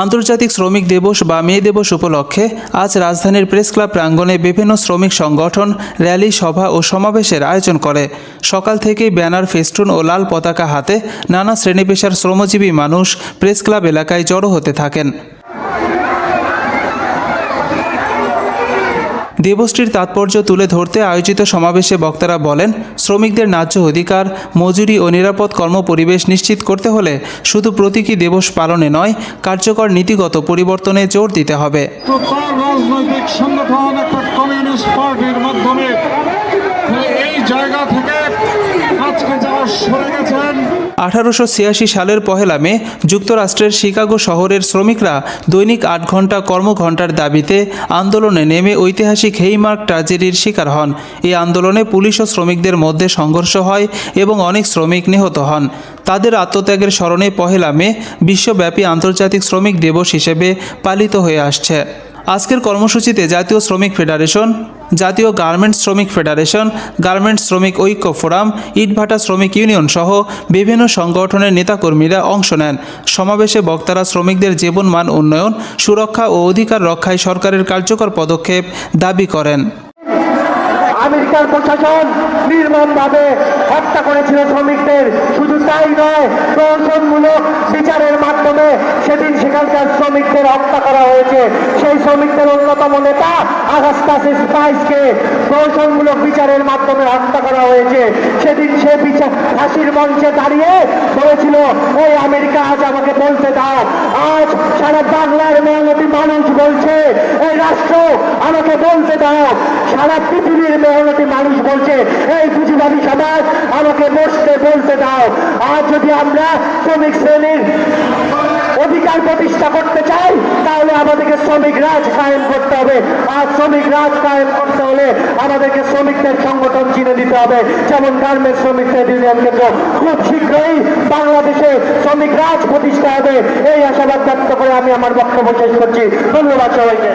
আন্তর্জাতিক শ্রমিক দিবস বা মে দিবস উপলক্ষে আজ রাজধানীর প্রেস ক্লাব প্রাঙ্গণে বিভিন্ন শ্রমিক সংগঠন র্যালি, সভা ও সমাবেশের আয়োজন করে। সকাল থেকেই ব্যানার, ফেস্টুন ও লাল পতাকা হাতে নানা শ্রেণী-পেশার শ্রমজীবী মানুষ প্রেস ক্লাব এলাকায় জড়ো হতে থাকেন। দিবসটির তাৎপর্য তুলে ধরতে আয়োজিত সমাবেশে বক্তারা বলেন, শ্রমিকদের ন্যায্য অধিকার, মজুরি ও নিরাপদ কর্মপরিবেশ নিশ্চিত করতে হলে শুধু প্রতীকী দিবস পালনে নয়, কার্যকর নীতিগত পরিবর্তনে জোর দিতে হবে। রাজনৈতিক সংগঠন একটা কমিউনিস্ট পার্টির মাধ্যমে এই জায়গা থেকে আজকে যারা সরে গেছেন। 1886 সালের 1 মে যুক্তরাষ্ট্রের শিকাগো শহরের শ্রমিকরা দৈনিক 8 ঘন্টা কর্মঘণ্টার দাবিতে আন্দোলনে নেমে ঐতিহাসিক হেইমার্ক ট্র্যাজেডির শিকার হন। এই আন্দোলনে পুলিশ ও শ্রমিকদের মধ্যে সংঘর্ষ হয় এবং অনেক শ্রমিক নিহত হন। তাদের আত্মত্যাগের স্মরণে 1 মে বিশ্বব্যাপী আন্তর্জাতিক শ্রমিক দিবস হিসেবে পালিত হয়ে আসছে। আজকের কর্মসূচিতে জাতীয় শ্রমিক ফেডারেশন, জাতীয় গার্মেন্টস শ্রমিক ফেডারেশন, গার্মেন্টস শ্রমিক ঐক্য ফোরাম, ইটভাটা শ্রমিক ইউনিয়ন সহ বিভিন্ন সংগঠনের নেতাকর্মীরা অংশ নেন। সমাবেশে বক্তারা শ্রমিকদের জীবনমান উন্নয়ন, সুরক্ষা ও অধিকার রক্ষায় সরকারের কার্যকর পদক্ষেপ দাবি করেন। আমেরিকার প্রশাসন নির্মমভাবে হত্যা করেছিল শ্রমিকদের। শুধু তাই নয়, প্রহসনমূলক বিচারের মাধ্যমে সেদিন সেখানকার শ্রমিকদের হত্যা করা হয়েছে। সেই শ্রমিকদের অন্যতম নেতা আগাস্টাস স্পাইসকে প্রহসনমূলক বিচারের মাধ্যমে হত্যা করা হয়েছে। সেদিন সে বিচার ফাঁসির মঞ্চে দাঁড়িয়ে বলেছিল, ওই আমেরিকা আজ আমাকে বলতে দাও। আজ সারা বাংলার মেহনতি মানুষ বলছে, এই রাষ্ট্র আমাকে বলতে দাও। সারা পৃথিবীর মেহনতি মানুষ বলছে, এই পুঁজিবাদী সমাজ আমাকে বলতে দাও। আজ যদি আমরা শ্রমিক শ্রেণীর অধিকার প্রতিষ্ঠা করতে চাই, তাহলে আমাদেরকে শ্রমিক রাজ কায়েম করতে হবে। আর শ্রমিক রাজ কায়েম করতে হলে আমাদেরকে শ্রমিকদের সংগঠন চিনে দিতে হবে, যেমন গার্মেন্টস শ্রমিকদের ইউনিয়ন কেন্দ্র। খুব শীঘ্রই বাংলাদেশে শ্রমিক রাজ প্রতিষ্ঠা হবে, এই আশাবাদ ব্যক্ত করে আমি আমার বক্তব্য শেষ করছি। ধন্যবাদ সবাইকে।